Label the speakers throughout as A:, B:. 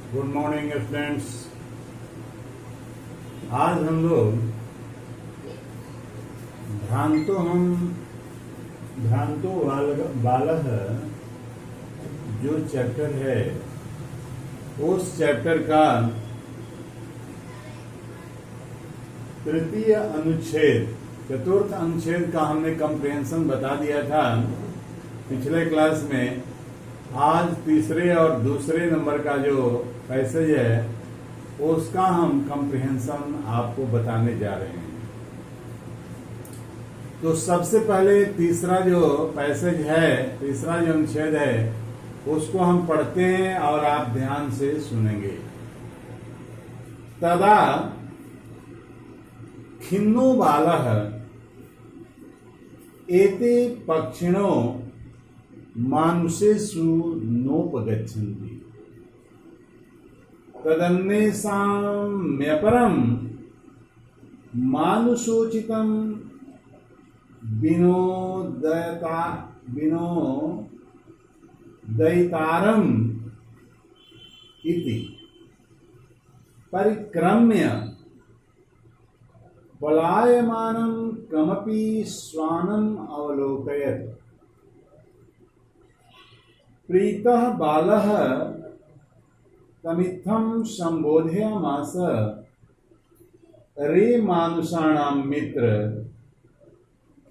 A: Good morning students. आज हम लोग भ्रांतो बालः जो चैप्टर है उस चैप्टर का तृतीय अनुच्छेद चतुर्थ अनुच्छेद का हमने कंप्रिहेंशन बता दिया था पिछले क्लास में। आज तीसरे और दूसरे नंबर का जो पैसेज है उसका हम कंप्रिहेंशन आपको बताने जा रहे हैं। तो सबसे पहले तीसरा जो पैसेज है, तीसरा जो अनुच्छेद है, उसको हम पढ़ते हैं और आप ध्यान से सुनेंगे। तदा खिन्नो बालः एते पक्षिणो मानुषेषु नोपगच्छन्ति तदन्येषाम्यपरं मानुषोचितं विनोदयितारम् इति परिक्रम्य पलायमानं कमपि श्वानम् अवलोकयत्। प्रीतः बालः तमित्थं संबोधयामास, रे मानुषाणां मित्र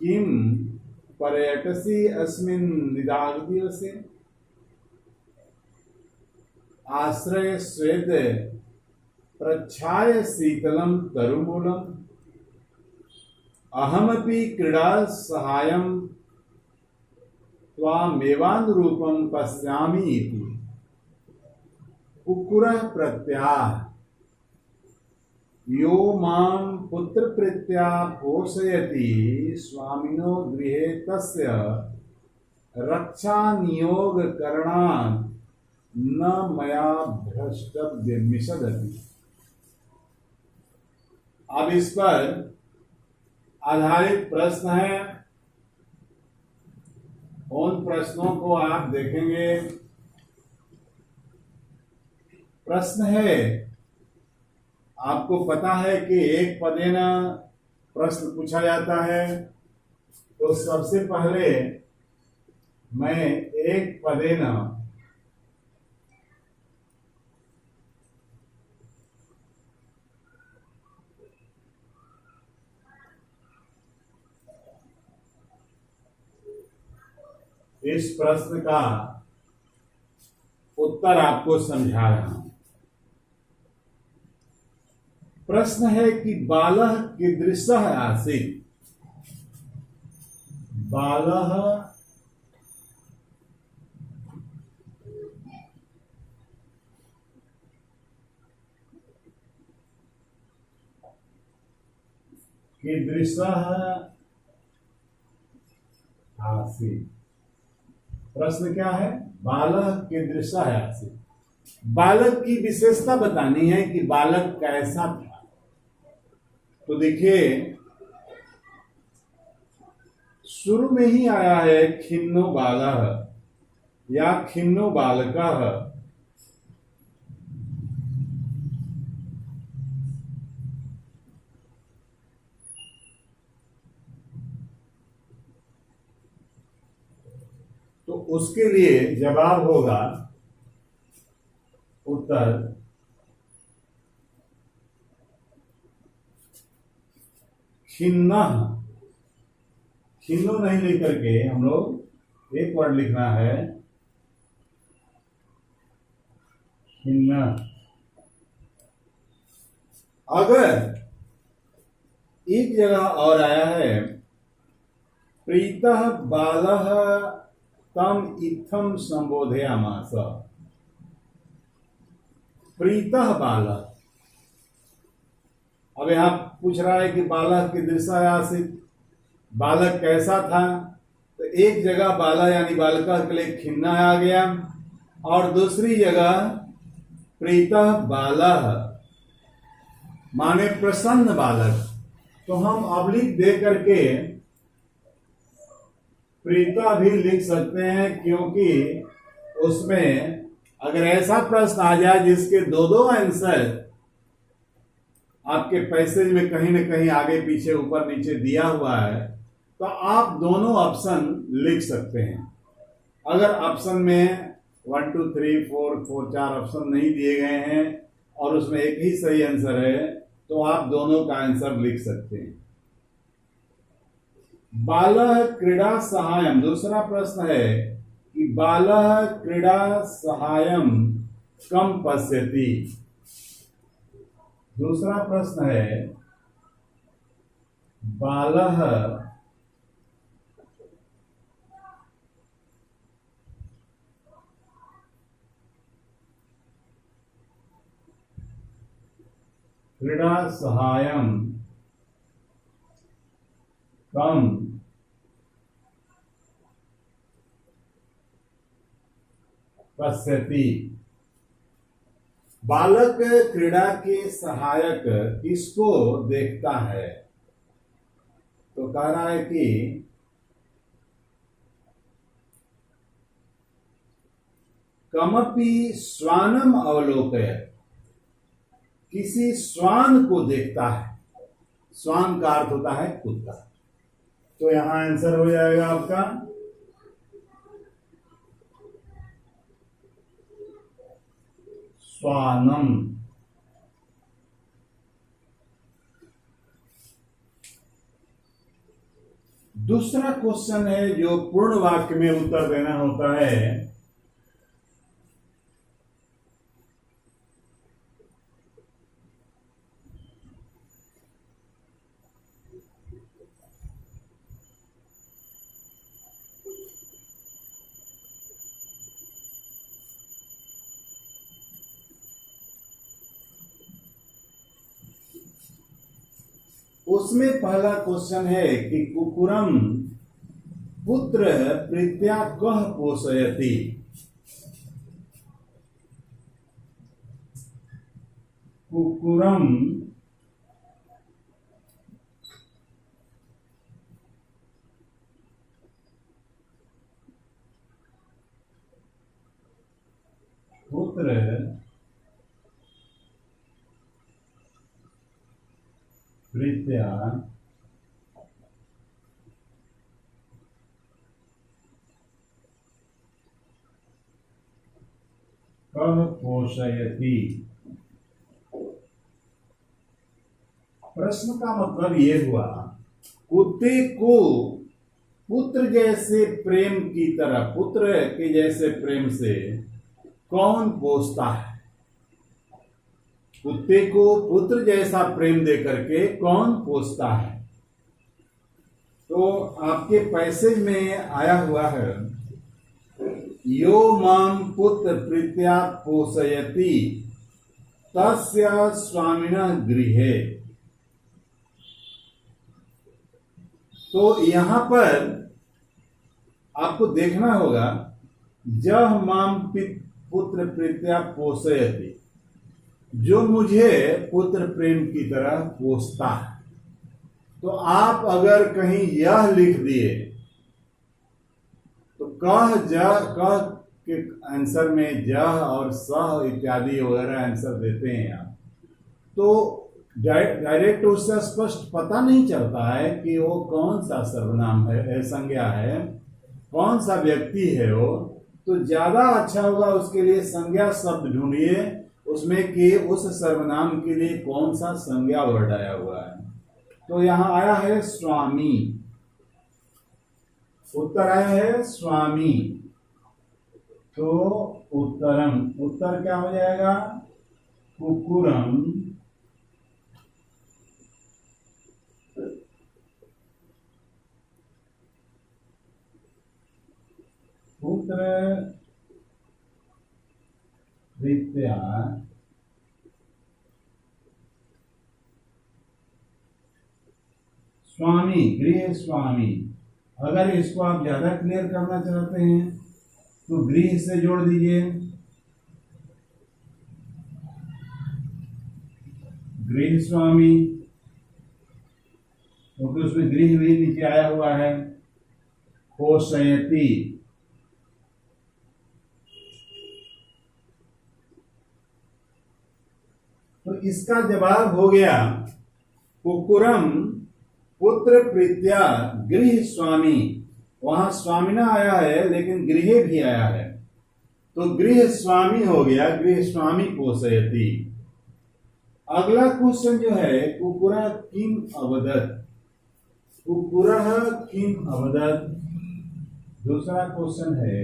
A: किं पर्यटसि अस्मिन् निदाघदिवसे? आश्रय स्वेद प्रच्छाय शीतलं तरुमूलम् अहमपि क्रीडा सहायं त्वामेवानुरूपं पश्यामि इति कुक्कुरः प्रत्याह यो मां पुत्रप्रीत्या पोषयति स्वामिनो गृहे तस्य रक्षानियोगकरणात् न मया भ्रष्टव्यमिषदति। अब इस पर आधारित प्रश्न है। उन प्रश्नों को आप देखेंगे। प्रश्न है, आपको पता है कि एक पदेन प्रश्न पूछा जाता है, तो सबसे पहले मैं एक पदेन इस प्रश्न का उत्तर आपको समझा रहा हूं। प्रश्न है कि बालः कीदृशः आसीत्। बालः कीदृशः आसीत्। प्रश्न क्या है? बालक कीदृशः आसीत्। बालक की विशेषता बतानी है कि बालक कैसा था। तो देखिए, शुरू में ही आया है खिन्नो बालः या खिन्नो बालकः। तो उसके लिए जवाब होगा उत्तर खिन्नः। खिन्नो नहीं लेकर के हम लोग एक वर्ड लिखना है खिन्न। अगर एक जगह और आया है प्रीतः बालः तम इत्थम संबोधयामास। प्रीतः बालः, अब यहां पूछ रहा है कि बालक कीदृशः आसीत्, बालक कैसा था। तो एक जगह बालः यानी बालका के लिए खिन्ना आ गया और दूसरी जगह प्रीतः बालः माने प्रसन्न बालक। तो हम अवलिक दे करके प्रीता भी लिख सकते हैं, क्योंकि उसमें अगर ऐसा प्रश्न आ जाए जिसके दो दो आंसर आपके पैसेज में कहीं ना कहीं आगे पीछे ऊपर नीचे दिया हुआ है, तो आप दोनों ऑप्शन लिख सकते हैं। अगर ऑप्शन में 1 2 3 4 4 ऑप्शन नहीं दिए गए हैं और उसमें एक ही सही आंसर है, तो आप दोनों का आंसर लिख सकते हैं। बालः क्रीड़ा सहायम, दूसरा प्रश्न है कि बालः क्रीड़ा सहायम कम पश्यति। दूसरा प्रश्न है बालः क्रीड़ा सहायम कम पश्यति। बालक क्रीड़ा के सहायक किसको देखता है? तो कह रहा है कि कमपि श्वानम अवलोकयत्, किसी श्वान को देखता है। श्वान का अर्थ होता है कुत्ता। तो यहां आंसर हो जाएगा आपका श्वानम। दूसरा क्वेश्चन है जो पूर्ण वाक्य में उत्तर देना होता है। उसमें पहला क्वेश्चन है कि कुकुरम पुत्र प्रीत्या कह पोषयति। कुकुरम पुत्र प्रीत्या कह पोषयति। प्रश्न का मतलब ये हुआ, कुत्ते को पुत्र जैसे प्रेम की तरह, पुत्र के जैसे प्रेम से कौन पोषता है? कुत्ते को पुत्र जैसा प्रेम देकर के कौन पोषता है? तो आपके पैसेज में आया हुआ है, यो मां पुत्र प्रीत्या पोषयति तस्य स्वामिनः गृहे। तो यहां पर आपको देखना होगा, जह मां पुत्र प्रीत्या पोषयति, जो मुझे पुत्र प्रेम की तरह पोषता है। तो आप अगर कहीं यह लिख दिए तो कह के आंसर में जह और सह इत्यादि वगैरह आंसर देते हैं आप, तो डायरेक्ट उससे स्पष्ट पता नहीं चलता है कि वो कौन सा सर्वनाम है, संज्ञा है, कौन सा व्यक्ति है वो। तो ज्यादा अच्छा होगा उसके लिए संज्ञा शब्द ढूंढिए, उसमें कि उस सर्वनाम के लिए कौन सा संज्ञा वर्ड आया हुआ है। तो यहां आया है स्वामी, उत्तर आया है स्वामी। तो उत्तरम, उत्तर क्या हो जाएगा? कुकुरम पुत्र प्रीत्या स्वामी, गृह स्वामी। अगर इसको आप ज्यादा क्लियर करना चाहते हैं तो गृह से जोड़ दीजिए, गृह स्वामी, क्योंकि उसमें गृह भी नीचे आया हुआ है। पोषयति, तो इसका जवाब हो गया कुकुरम पुत्र प्रीत्या गृह स्वामी। वहां स्वामिना आया है लेकिन गृह भी आया है, तो गृह स्वामी हो गया, गृह स्वामी पोषयति। अगला क्वेश्चन जो है कुकुरा किम अवदत, कुकुरः किम अवदत। दूसरा क्वेश्चन है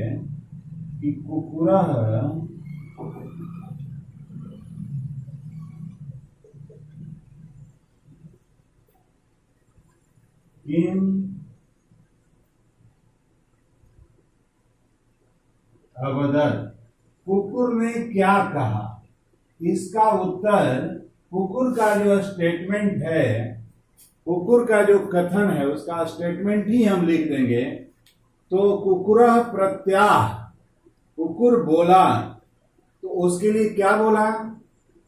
A: कि कुकुरः किम अवदत, कुकुर ने क्या कहा। इसका उत्तर कुकुर का जो स्टेटमेंट है, कुकुर का जो कथन है उसका स्टेटमेंट ही हम लिख देंगे। तो कुकुरः प्रत्याह, कुकुर बोला, तो उसके लिए क्या बोला,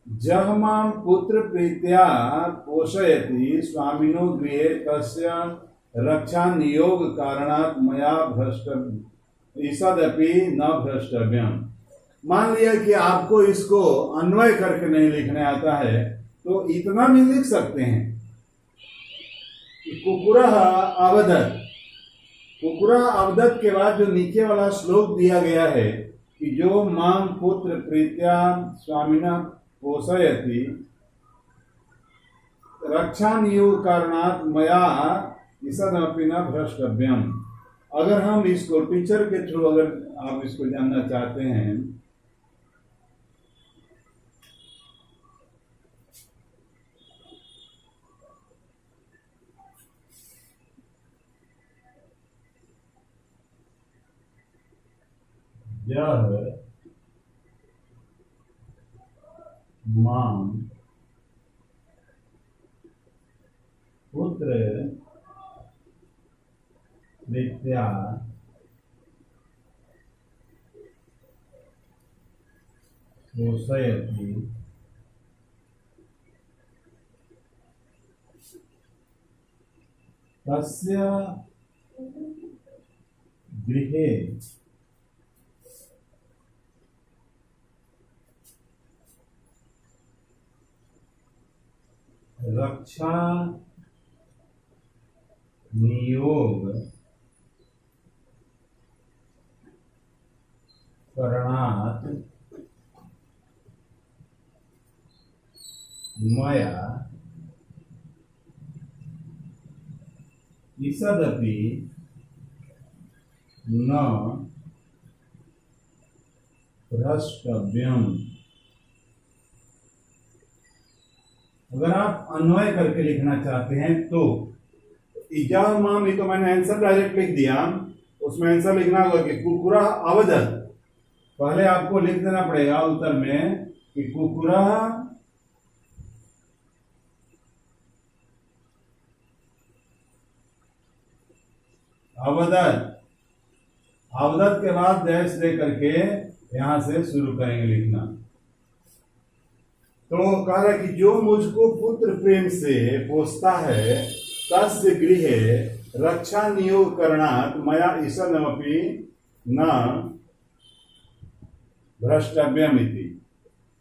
A: जह मां पुत्र प्रीत्या पोषयति स्वामिनो गृहे तस्य रक्षा नियोग कारणात् मया भ्रष्ट ईसदपि न भ्रष्टव्यम। मान लिया कि आपको इसको अन्वय करके नहीं लिखने आता है, तो इतना भी लिख सकते हैं कि कुकुरः अवदत, कुकुरा अवदत के बाद जो नीचे वाला श्लोक दिया गया है कि जो मां पुत्र प्रीत्या स्वामिना पोषयति रक्षा नियोग कारणात् मया ईसदपि न भ्रष्टव्यम। अगर हम इसको टीचर के थ्रू अगर आप इसको जानना चाहते हैं, यह मां पुत्र प्रीत्या पोषयति तस्य गृहे रक्षा नियोग करणात् मया ईसदपि न भ्रष्टव्यम। अगर आप अन्वय करके लिखना चाहते हैं तो इजाह माम, ये तो मैंने आंसर डायरेक्ट लिख दिया, उसमें आंसर लिखना होगा कि कुकुरा अवदत। पहले आपको लिख देना पड़ेगा उत्तर में कि कुकुरा अवदत, अवदत के बाद डैश दे करके यहां से शुरू करेंगे लिखना। तो कह रहा है कि जो मुझको पुत्र प्रेम से पोसता है तस्य गृहे रक्षा नियोग करणात् मया ईशनमपि न भ्रष्टव्यमिति।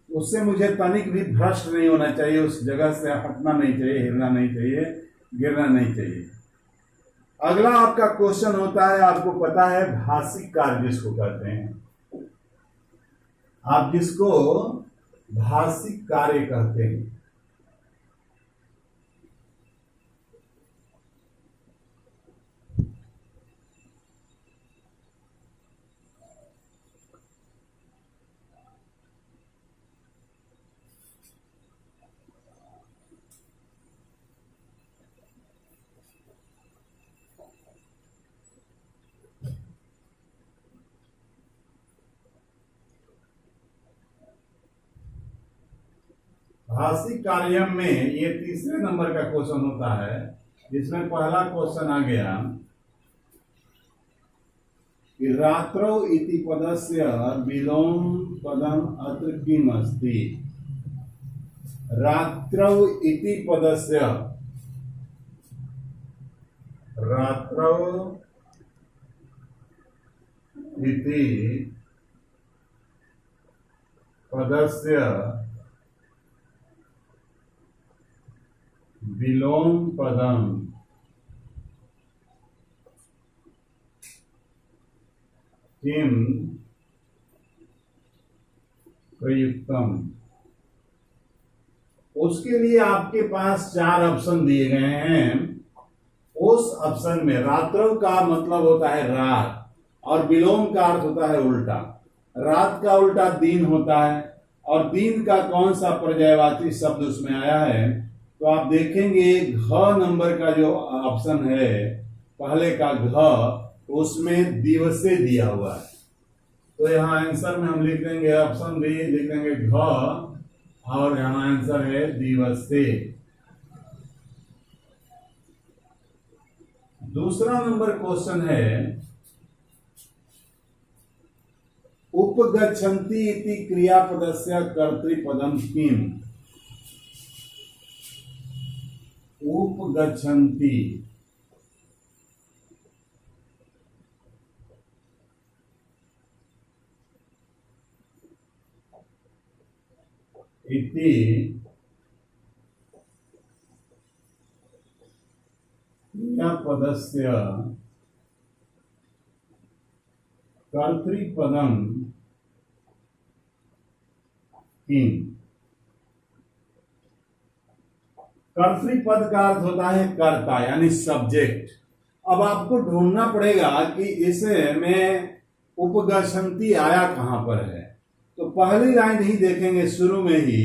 A: उससे मुझे तनिक भी भ्रष्ट नहीं होना चाहिए, उस जगह से हटना नहीं चाहिए, हिलना नहीं चाहिए, गिरना नहीं चाहिए। अगला आपका क्वेश्चन होता है, आपको पता है भाषिक कार्य जिसको कहते हैं, आप जिसको भाषिक कार्य कहते हैं। भाषिक कार्य में ये तीसरे नंबर का क्वेश्चन होता है, जिसमें पहला क्वेश्चन आ गया कि रात्रौ इति पदस्य विलोम पदम अत्र किम अस्ति। रात्रौ इति पदस्य, रात्रौ इति पदस्य विलोम पदम किम प्रयुक्तम। उसके लिए आपके पास चार ऑप्शन दिए गए हैं। उस ऑप्शन में रात्रव का मतलब होता है रात, और विलोम का अर्थ होता है उल्टा। रात का उल्टा दिन होता है, और दिन का कौन सा पर्यायवाची शब्द उसमें आया है, तो आप देखेंगे घ नंबर का जो ऑप्शन है पहले का घ, उसमें दिवसे दिया हुआ है। तो यहाँ आंसर में हम लिख देंगे ऑप्शन बी, लिख देंगे घ, और यहाँ आंसर है दिवसे। दूसरा नंबर क्वेश्चन है उपगच्छन्ति इति क्रियापदस्य कर्तृपदम किम। उपगच्छन्ति इति क्रियापदस्य कर्तृपदम किम। कर्तृपद का अर्थ होता है कर्ता यानी सब्जेक्ट। अब आपको ढूंढना पड़ेगा कि इसमें उपगच्छन्ति आया कहां पर है। तो पहली लाइन ही देखेंगे शुरू में ही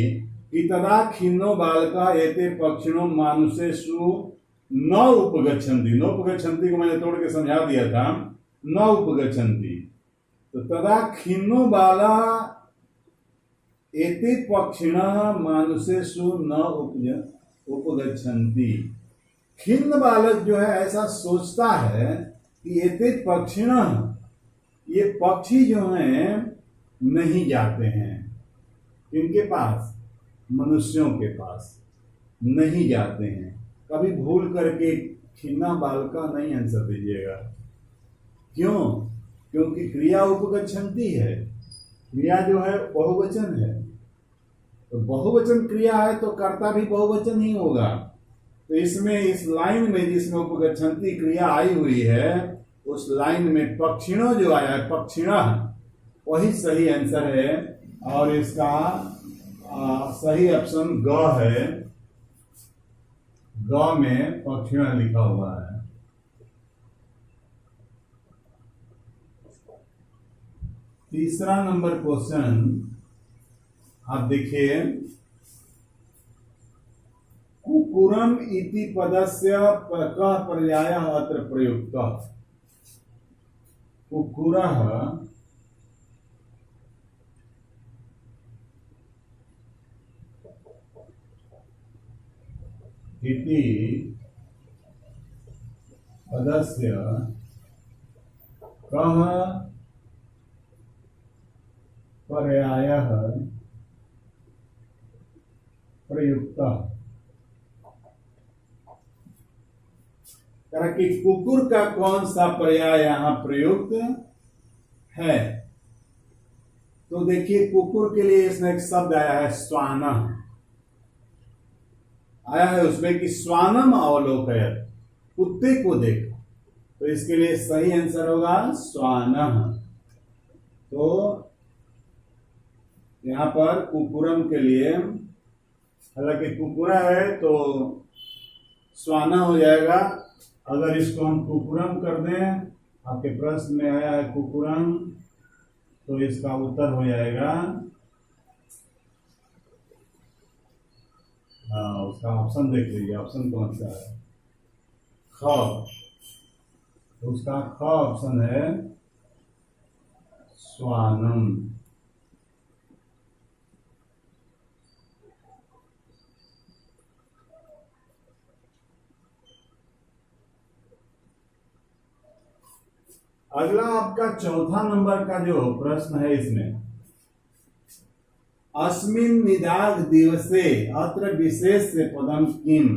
A: कि तदा खिन्नो बालका एते पक्षिणो मानुषेषु न उपगच्छन्ति। न उपगच्छन्ति को मैंने तोड़ के समझा दिया था, न उपगच्छन्ति। तो तदा खिन्नो बाला एते पक्षिणः मानुषेषु न उपगच्छन्ति। खिन्न बालक जो है ऐसा सोचता है कि एते पक्षिणः, ये पक्षी जो हैं नहीं जाते हैं। इनके पास, मनुष्यों के पास नहीं जाते हैं। कभी भूल करके खिन्ना बालका नहीं आंसर दीजिएगा। क्यों? क्योंकि क्रिया उपगच्छन्ति है, क्रिया जो है बहुवचन है। तो बहुवचन क्रिया है तो कर्ता भी बहुवचन ही होगा। तो इसमें इस लाइन में जिसमें उपगच्छन्ति क्रिया आई हुई है उस लाइन में पक्षिणों जो आया है, पक्षिणा, वही सही आंसर है। और इसका सही ऑप्शन ग है। ग में पक्षिणा लिखा हुआ है। तीसरा नंबर क्वेश्चन आप देखिए, कुकुरम इति पदस्य कः पर्यायः अत्र प्रयुक्तः। कुकुरः इति पदस्य कः पर्यायः प्रयुक्तः। कि कुकुर का कौन सा पर्याय यहां प्रयुक्त है। तो देखिए कुकुर के लिए इसमें एक शब्द आया है श्वानः, आया है उसमें कि श्वानम अवलोकयत्, कुत्ते को देखो। तो इसके लिए सही आंसर होगा श्वानः। तो यहां पर कुकुरम के लिए, हालांकि कुकुरा है तो श्वाना हो जाएगा। अगर इसको हम कुकुरम कर दें, आपके प्रश्न में आया है कुकुरम, तो इसका उत्तर हो जाएगा, हाँ उसका ऑप्शन देख लीजिए, ऑप्शन कौन सा है, ख। उसका ख ऑप्शन है श्वानम। अगला आपका चौथा नंबर का जो प्रश्न है इसमें, अस्मिन् निदाघ दिवसे अत्र विशेष पदम किम।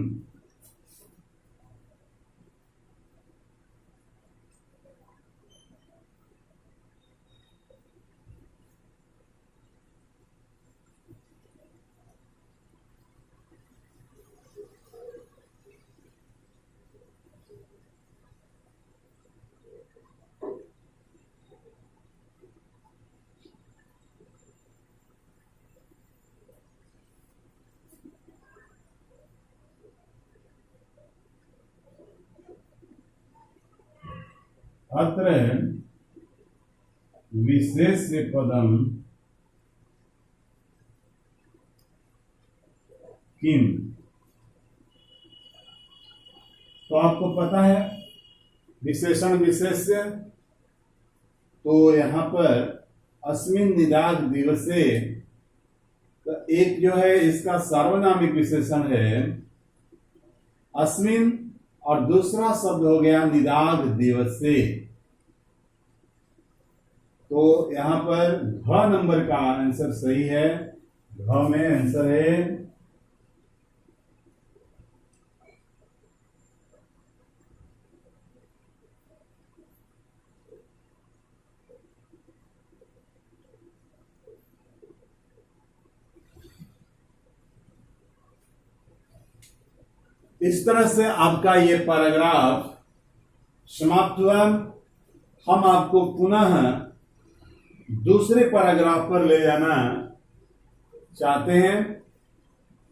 A: अत्र विशेष्य पदम किम। तो आपको पता है विशेषण विशेष्य, तो यहां पर अस्मिन् निदाघ दिवसे एक जो है इसका सार्वनामिक विशेषण है अस्मिन्, और दूसरा शब्द हो गया निदाघ दिवसे। तो यहां पर घ नंबर का आंसर सही है। घ में आंसर है इस तरह से आपका ये पैराग्राफ समाप्त हुआ। हम आपको पुनः दूसरे पैराग्राफ पर ले जाना चाहते हैं।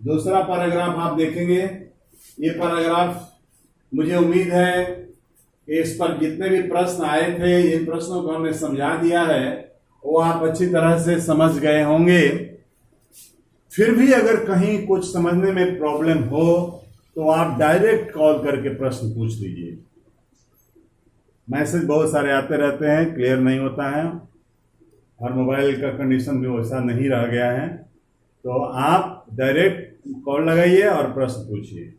A: दूसरा पैराग्राफ आप देखेंगे। ये पैराग्राफ मुझे उम्मीद है कि इस पर जितने भी प्रश्न आए थे, इन प्रश्नों को हमने समझा दिया है, वो आप अच्छी तरह से समझ गए होंगे। फिर भी अगर कहीं कुछ समझने में प्रॉब्लम हो तो आप डायरेक्ट कॉल करके प्रश्न पूछ लीजिए। मैसेज बहुत सारे आते रहते हैं, क्लियर नहीं होता है, और मोबाइल का कंडीशन भी वैसा नहीं रह गया है, तो आप डायरेक्ट कॉल लगाइए और प्रश्न पूछिए।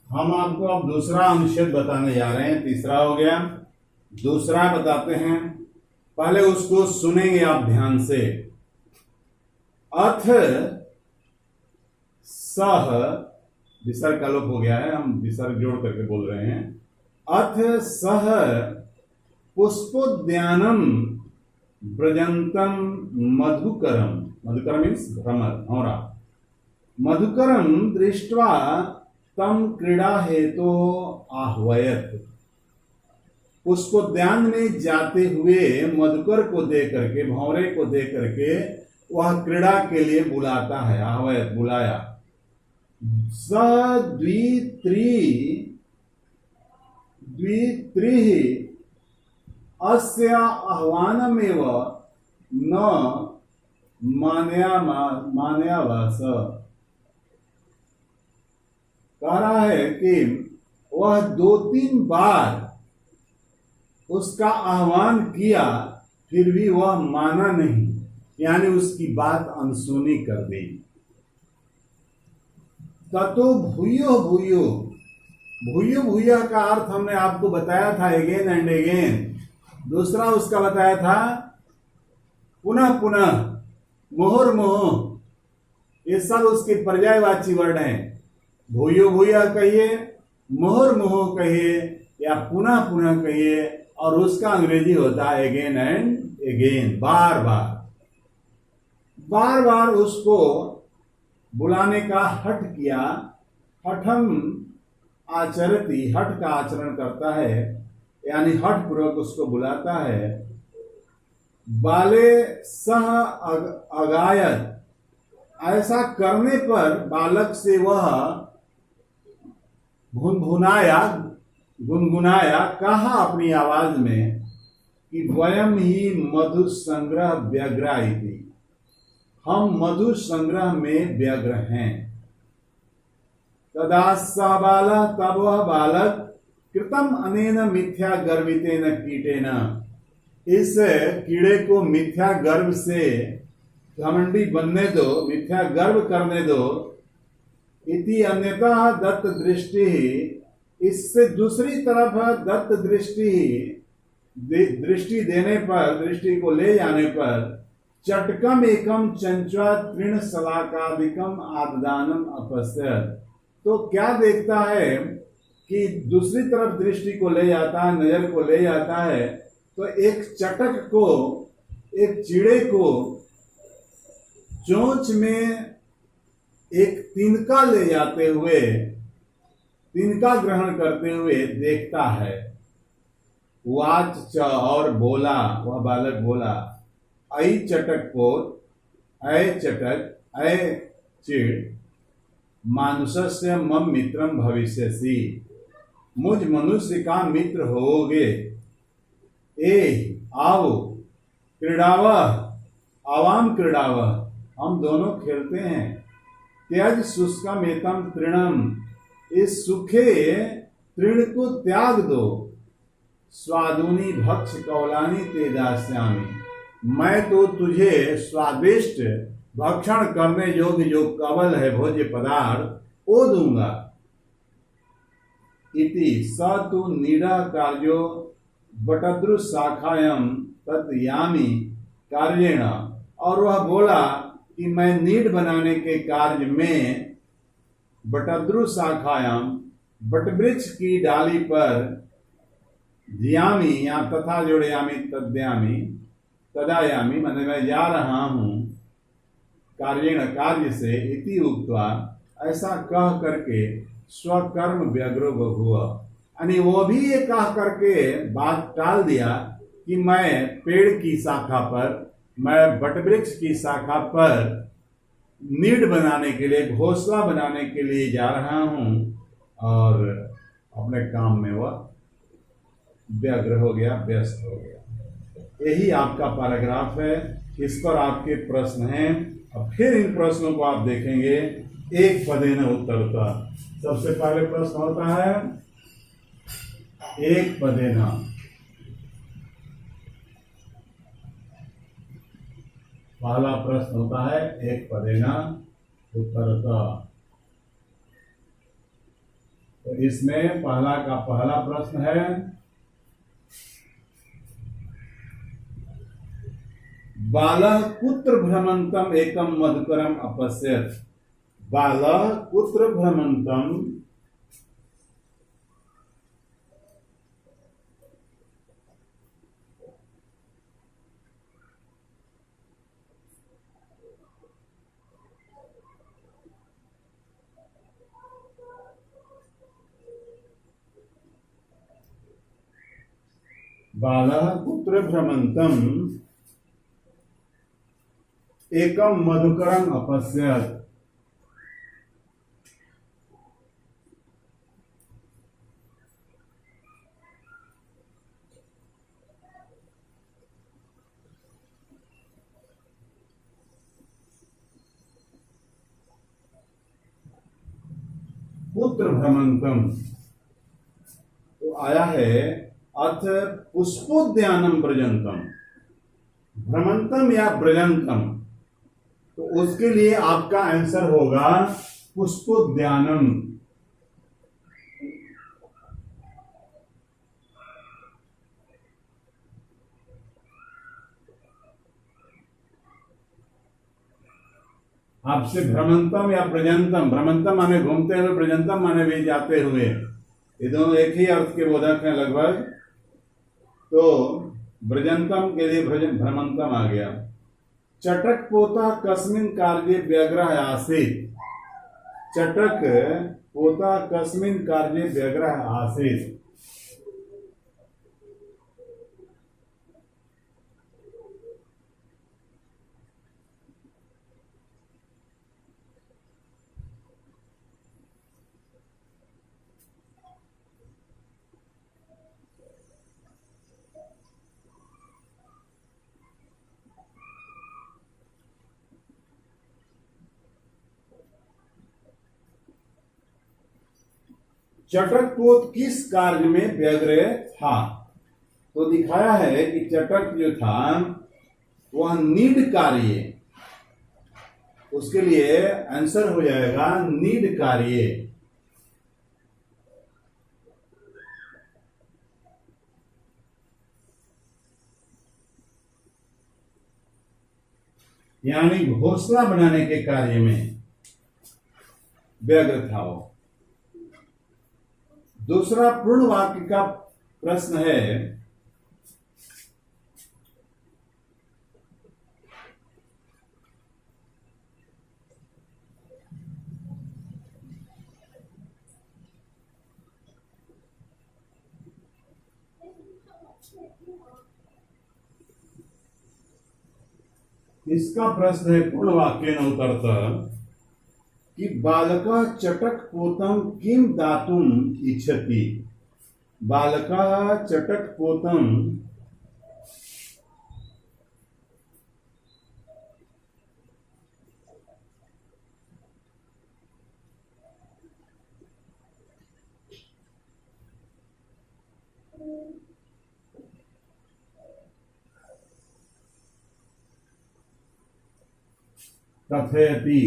A: हम आपको अब दूसरा अनुच्छेद बताने जा रहे हैं। तीसरा हो गया, दूसरा बताते हैं। पहले उसको सुनेंगे आप ध्यान से। अथ सह, विसर्ग का लोप हो गया है, हम विसर्ग जोड़ करके बोल रहे हैं। अथ सह पुष्पोद्यानम ब्रजंतम मधुकरम, मधुकरम मीन्स भ्रमर, भौरा, मधुकरम दृष्ट्वा तम क्रीड़ा हेतु आह्वयत। पुष्पोद्यान में जाते हुए मधुकर को देख करके, भौरे को देख करके वह क्रीड़ा के लिए बुलाता है। आह्वयत, बुलाया। स द्वित्रि अस्य आह्वानमेव न मानयावास। कह रहा है कि वह 2-3 बार उसका आह्वान किया, फिर भी वह माना नहीं, यानी उसकी बात अनसुनी कर दी। ततो भूयो भूयो, भूयो भूयो का अर्थ हमने आपको बताया था, अगेन एंड अगेन। दूसरा उसका बताया था पुनः पुनः, मुहुर्मुहुः, ये सब उसके पर्यायवाची वर्ड हैं। भूयो भूया कहिए, मुहुर्मुहुः कहिए, या पुनः पुनः कहिए, और उसका अंग्रेजी होता है अगेन एंड अगेन, बार बार। बार बार उसको बुलाने का हठ किया। हठम आचरति, हठ का आचरण करता है, यानी हठ पूर्वक उसको बुलाता है। बाले सह अगायत, ऐसा करने पर बालक से वह गुनगुनाया, कहा अपनी आवाज में कि वयम ही मधु संग्रह व्यग्रा इति, हम मधु संग्रह में व्यग्र हैं। तदा स बालः, तब वह बालक, कृतम अनेन मिथ्या गर्वितेन कीटेन, इस कीड़े को मिथ्या गर्व से घमंडी बनने दो, मिथ्या गर्व करने दो। इति अन्यथा दत्त दृष्टि, इससे दूसरी तरफ दत्त दृष्टि, दृष्टि देने पर, दृष्टि को ले जाने पर, चटकम एकम चंचवा तृण सलाकादिकम आददानम अपश्यत, तो क्या देखता है कि दूसरी तरफ दृष्टि को ले जाता है, नजर को ले जाता है, तो एक चटक को, एक चीड़े को चोंच में एक तिनका ले जाते हुए, तिनका ग्रहण करते हुए देखता है। वाच च, और बोला, वह बालक बोला, ऐ चटक पोत, ऐ चटक, ऐ चिड़, मानुषस्य मम मित्रम भविष्यसि, मुझ मनुष्य का मित्र होगे। ए आओ, क्रीडावः, आवाम क्रीडावः, हम दोनों खेलते हैं। त्यज शुष्कम एतम तृणम, इस सूखे तृण को त्याग दो। स्वादुनी भक्ष कौलानी ते दास्यामि, मैं तो तुझे स्वादिष्ट भक्षण करने योग्य जो कवल है, भोज्य पदार्थ, वो दूंगा। इति स तु नीड़ा कार्यो बटद्रु शाखायम तत् यामी कार्येण, और वह बोला कि मैं नीड़ बनाने के कार्य में बटद्रु शाखायाम, बटवृक्ष की डाली पर, ध्यामी या तथा जोड़यामी तद्यामी, तदायामी, मैंने मैं जा रहा हूं, कार्येण कार्य से, इति उक्त्वा, ऐसा कह करके, स्वकर्म व्यग्रो बभूव, यानी वो भी ये कह करके बात टाल दिया कि मैं पेड़ की शाखा पर, मैं बटवृक्ष की शाखा पर नीड़ बनाने के लिए, घोंसला बनाने के लिए जा रहा हूं, और अपने काम में वह व्यग्र हो गया, व्यस्त हो गया। यही आपका पैराग्राफ है। इस पर आपके प्रश्न हैं। अब फिर इन प्रश्नों को आप देखेंगे एक पदेन उत्तरता। सबसे पहले प्रश्न होता है एक पदेन, पहला प्रश्न होता है एक पदेन उत्तरता। तो इसमें पहला प्रश्न है, बालः कुत्र भ्रमन्तम एकम मधुकरम अपश्यत्, बालः कुत्र भ्रमन्तम, बालः कुत्र भ्रमन्तम एकम मधुकरम अपश्यत्, पुत्र भ्रमंतम, तो आया है अथ पुष्पोद्यानम ब्रजंतम, भ्रमंतम या ब्रजंतम, तो उसके लिए आपका आंसर होगा पुष्पोद्यानम। आपसे भ्रमंतम या ब्रजंतम, भ्रमंतम माने घूमते हुए, ब्रजंतम माने भी जाते हुए, ये दोनों एक ही अर्थ के बोधक हैं लगभग। तो ब्रजंतम के लिए भ्रमंतम आ गया। चटक पोता कस्मिन कार्ये व्यग्रः आसीत्, चटक पोता कस्मिन कार्ये व्यग्रः आसीत्, चटकपोत किस कार्य में व्यग्र था? तो दिखाया है कि चटक जो था वह नीड कार्य, उसके लिए आंसर हो जाएगा नीड कार्य। यानी घोंसला बनाने के कार्य में व्यग्र था वो। दूसरा पूर्ण वाक्य का प्रश्न है, इसका प्रश्न है पूर्ण वाक्य न उत्तरत कि बालकः चटकपोतं किं दातुम् इच्छति। बालकः चटकपोतं कथयति।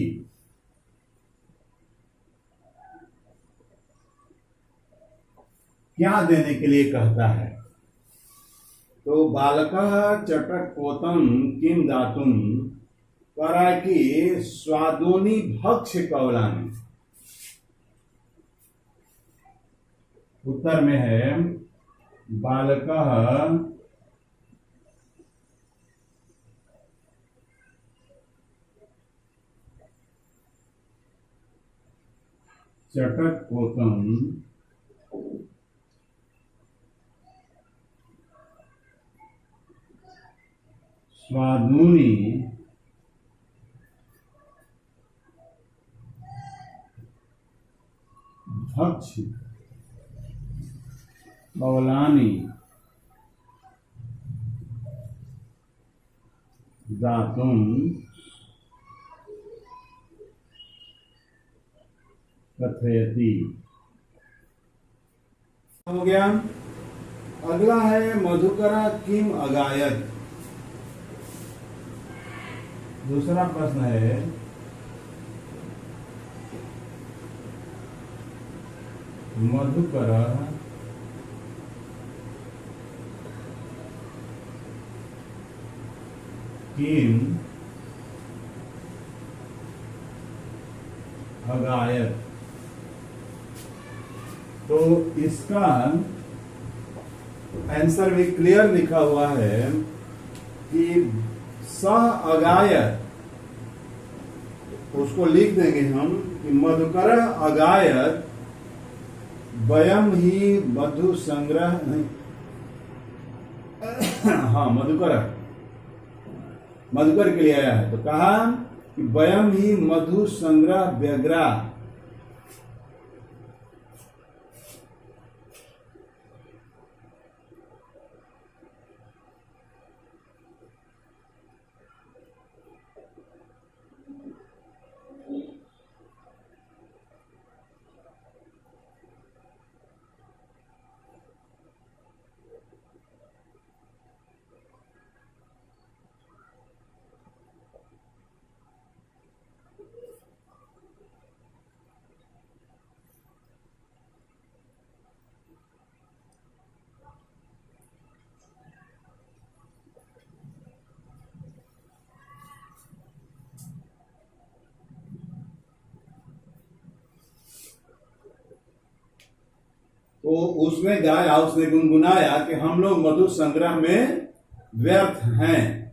A: क्या देने के लिए कहता है? तो बालकः चटकपोतं किं दातुम कह रहा है कि स्वादुनि भक्ष्य कवलानि। उत्तर में है बालकः चटकपोतं स्वादुनि भक्ष्य कवलानि दातुम कथयति। हो गया। अगला है मधुकरा किम अगायत। दूसरा प्रश्न है, मधुकरा किम अगायत। तो इसका आंसर भी क्लियर लिखा हुआ है कि सह अगायत, उसको लिख देंगे हम कि मधुकर अगायत वयम ही मधु संग्रह हाँ मधुकर के लिए आया है। तो कहा कि वयम ही मधु संग्रह व्यग्रा। तो उसमें गाया, उसने गुनगुनाया कि हम लोग मधु संग्रह में व्यर्थ हैं।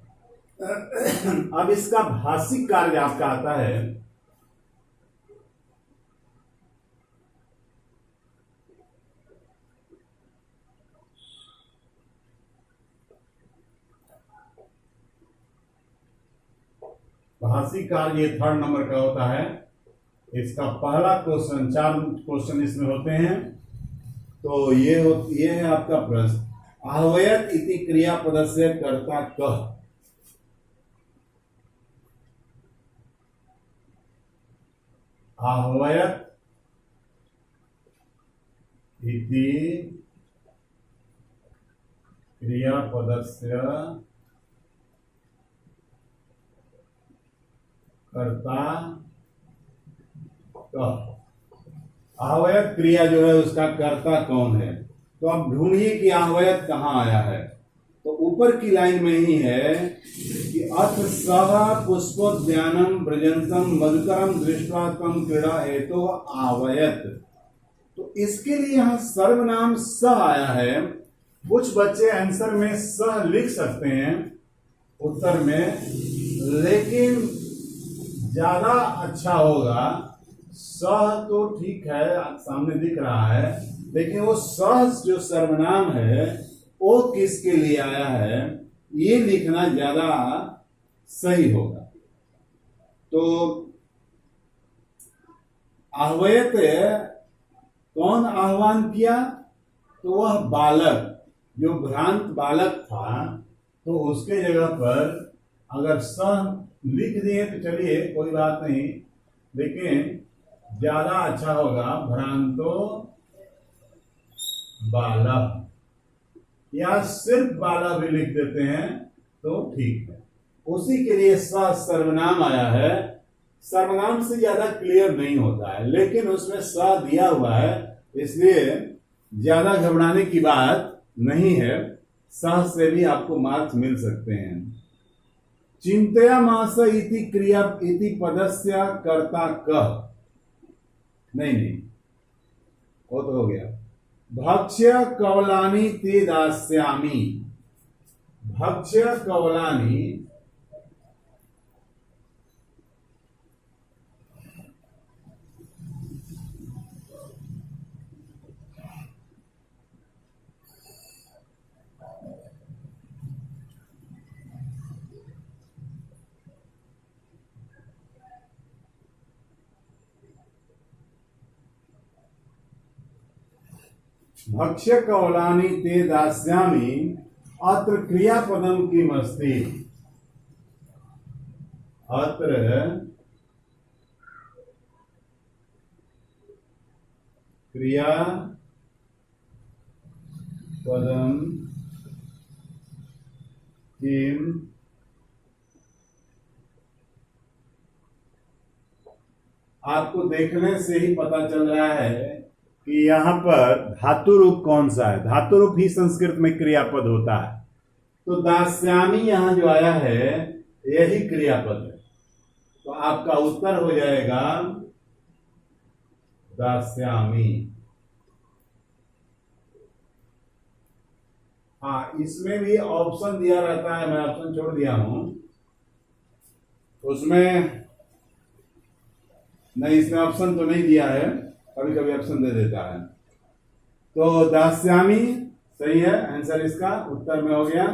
A: अब इसका भाषिक कार्य आपका आता है। भाषिक कार्य ये 3rd नंबर का होता है। इसका पहला क्वेश्चन, 4 क्वेश्चन इसमें होते हैं। तो ये है आपका प्रश्न, आह्वयत इति क्रियापदस्य कर्ता कः। आह्वयत इति क्रियापदस्य कर्ता कः। आह्वयक क्रिया जो है उसका कर्ता कौन है। तो अब ढूंढिए कि आह्वयक कहाँ आया है। तो ऊपर की लाइन में ही है कि अथ सह पुष्पोद्यानम ब्रजंतम मधुकरम दृष्ट्वा तम क्रीड़ा हेतु आह्वयत। तो इसके लिए यहाँ सर्वनाम सह आया है। कुछ बच्चे आंसर में सह लिख सकते हैं उत्तर में, लेकिन ज्यादा अच्छा होगा सह तो ठीक है सामने दिख रहा है, लेकिन वो सह जो सर्वनाम है वो किसके लिए आया है ये लिखना ज्यादा सही होगा। तो आह्वयत कौन आह्वान किया, तो वह बालक जो भ्रांत बालक था, तो उसके जगह पर अगर सह लिख दिए तो चलिए कोई बात नहीं, लेकिन ज्यादा अच्छा होगा भ्रांतो बालक, या सिर्फ बालक भी लिख देते हैं तो ठीक है। उसी के लिए सह सर्वनाम आया है। सर्वनाम से ज्यादा क्लियर नहीं होता है, लेकिन उसमें सह दिया हुआ है, इसलिए ज्यादा घबराने की बात नहीं है। सह से भी आपको मार्क्स मिल सकते हैं। चिंतयामास इति क्रिया इति पदस्य कर्ता कः। नहीं, वो तो हो गया। भक्ष्य कवलानि ते दास्यामि। भक्ष्य कवलानि भक्ष्य कवलानि ते दास्यामि अत्र क्रियापदम किमस्ति। अत्र क्रियापदम किम आपको देखने से ही पता चल रहा है कि यहां पर धातु रूप कौन सा है। धातु रूप ही संस्कृत में क्रियापद होता है। तो दास्यामी यहां जो आया है यही क्रियापद है, तो आपका उत्तर हो जाएगा दास्यामी। हाँ, इसमें भी ऑप्शन दिया रहता है, मैं ऑप्शन छोड़ दिया हूं उसमें। नहीं, इसमें ऑप्शन तो नहीं दिया है, कभी कभी ऑप्शन दे देता है। तो दास्यामी सही है आंसर, इसका उत्तर में हो गया।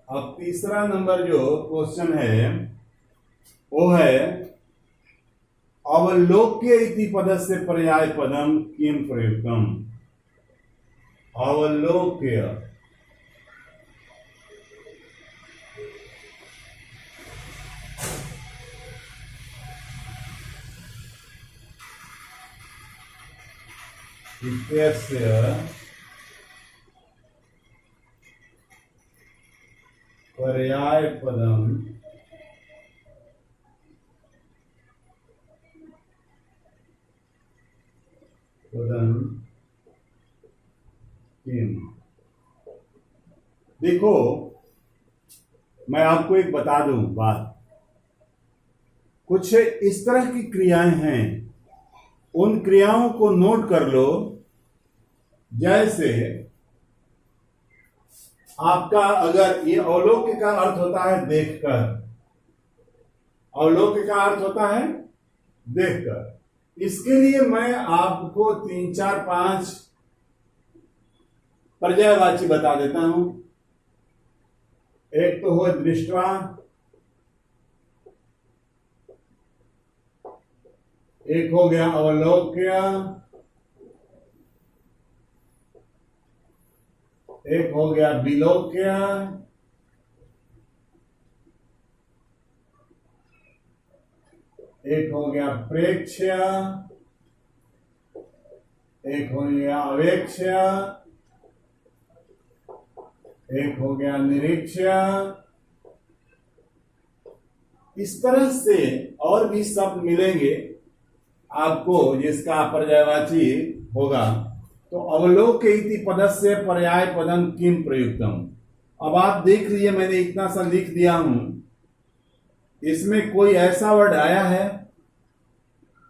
A: अब तीसरा नंबर जो क्वेश्चन है वो है अवलोक्य इति पदस्य पर्याय पदम किम प्रयुक्तम। अवलोक्य इत्यस्य पर्याय पदम पदम किम। देखो, मैं आपको एक बता दूं बात। कुछ इस तरह की क्रियाएं हैं, उन क्रियाओं को नोट कर लो। जैसे आपका अगर ये अवलोक्य का अर्थ होता है देखकर, अवलोक्य का अर्थ होता है देखकर। इसके लिए मैं आपको 3 4 5 पर्यायवाची बता देता हूं। एक तो हो दृष्टवा, एक हो गया अवलोक्य, एक हो गया विलोक्य, एक हो गया प्रेक्ष्य, एक हो गया अवेक्ष्य, एक हो गया निरीक्ष्य। इस तरह से और भी शब्द मिलेंगे आपको जिसका पर्यायवाची होगा। तो अवलोक इति पदस्य पर्याय पदम किम प्रयुक्तम। अब आप देख लीजिए, मैंने इतना सा लिख दिया हूं, इसमें कोई ऐसा वर्ड आया है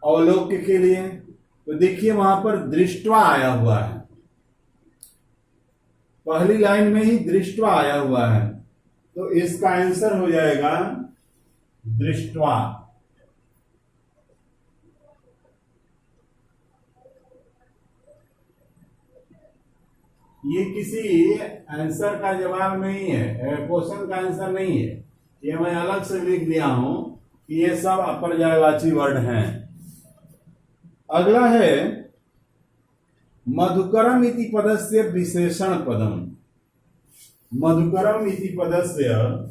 A: अवलोक के लिए? तो देखिए वहां पर दृष्टवा आया हुआ है, पहली लाइन में ही दृष्टवा आया हुआ है, तो इसका आंसर हो जाएगा दृष्टवा। ये किसी आंसर का जवाब नहीं है, क्वेश्चन का आंसर नहीं है, ये मैं अलग से लिख दिया हूं कि ये सब अपर्यायवाची वर्ड हैं। अगला है मधुकरम इति पदस्य विशेषण पदम। मधुकरम इति पदस्य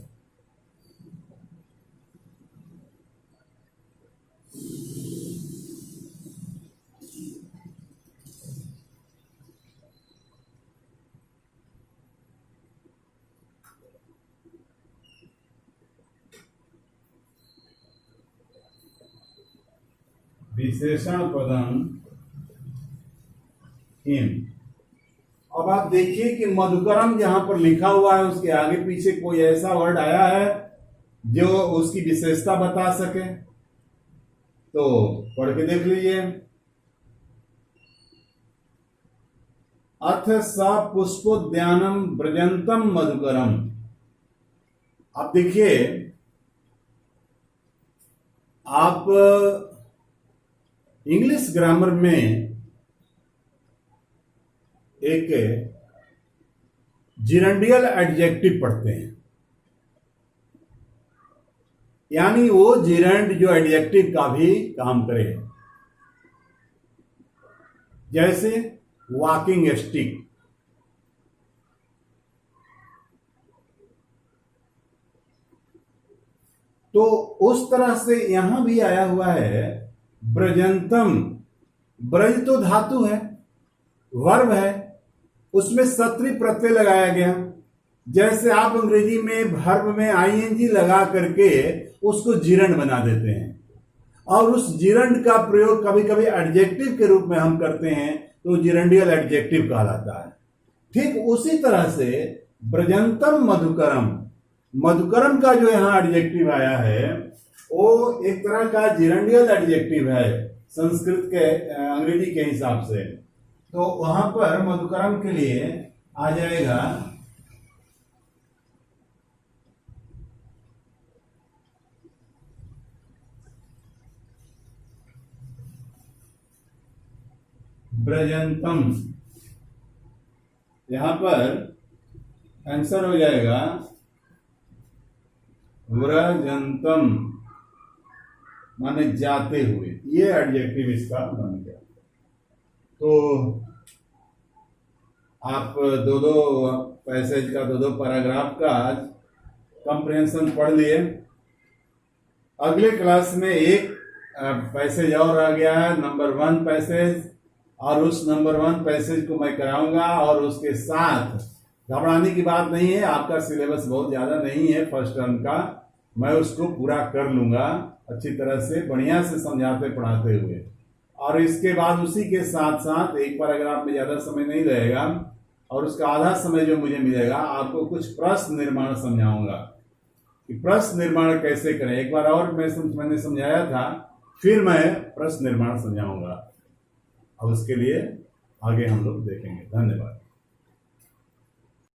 A: विशेषण पदम किम। अब आप देखिए कि मधुकरम जहां पर लिखा हुआ है उसके आगे पीछे कोई ऐसा वर्ड आया है जो उसकी विशेषता बता सके? तो पढ़ के देख लीजिए। अथ स पुष्पोद्यानम ब्रजंतम मधुकरम। अब देखिए, आप इंग्लिश ग्रामर में एक जिरंडियल एडजेक्टिव पढ़ते हैं, यानी वो जिरंड जो एडजेक्टिव का भी काम करे, जैसे वॉकिंग स्टिक। तो उस तरह से यहां भी आया हुआ है ब्रजंतम। ब्रज तो धातु है, वर्ब है, उसमें सत्री प्रत्यय लगाया गया। जैसे आप अंग्रेजी में वर्ब में आईएनजी लगा करके उसको जिरंड बना देते हैं, और उस जिरंड का प्रयोग कभी कभी एडजेक्टिव के रूप में हम करते हैं, तो जिरंडियल एडजेक्टिव कहलाता है। ठीक उसी तरह से ब्रजंतम मधुकरम, मधुकरम का जो यहां एडजेक्टिव आया है वो एक तरह का जिरंडियल एडजेक्टिव है संस्कृत के अंग्रेजी के हिसाब से। तो वहां पर मधुकरम के लिए आ जाएगा ब्रजंतम। यहां पर आंसर हो जाएगा व्रजंतम, माने जाते हुए, ये एडजेक्टिव इसका बन गया। तो आप दो दो पैसेज का, दो दो पैराग्राफ का कंप्रिहेंशन पढ़ लिए। अगले क्लास में एक पैसेज और आ गया है, नंबर 1 पैसेज, और उस नंबर 1 पैसेज को मैं कराऊंगा, और उसके साथ घबराने की बात नहीं है, आपका सिलेबस बहुत ज्यादा नहीं है फर्स्ट टर्म का, मैं उसको पूरा कर लूंगा अच्छी तरह से, बढ़िया से समझाते पढ़ाते हुए। और इसके बाद उसी के साथ साथ एक पैराग्राफ में ज्यादा समय नहीं रहेगा, और उसका आधा समय जो मुझे मिलेगा आपको कुछ प्रश्न निर्माण समझाऊंगा कि प्रश्न निर्माण कैसे करें। एक बार और मैंने समझाया था, फिर मैं प्रश्न निर्माण समझाऊंगा। अब उसके लिए आगे हम लोग देखेंगे। धन्यवाद।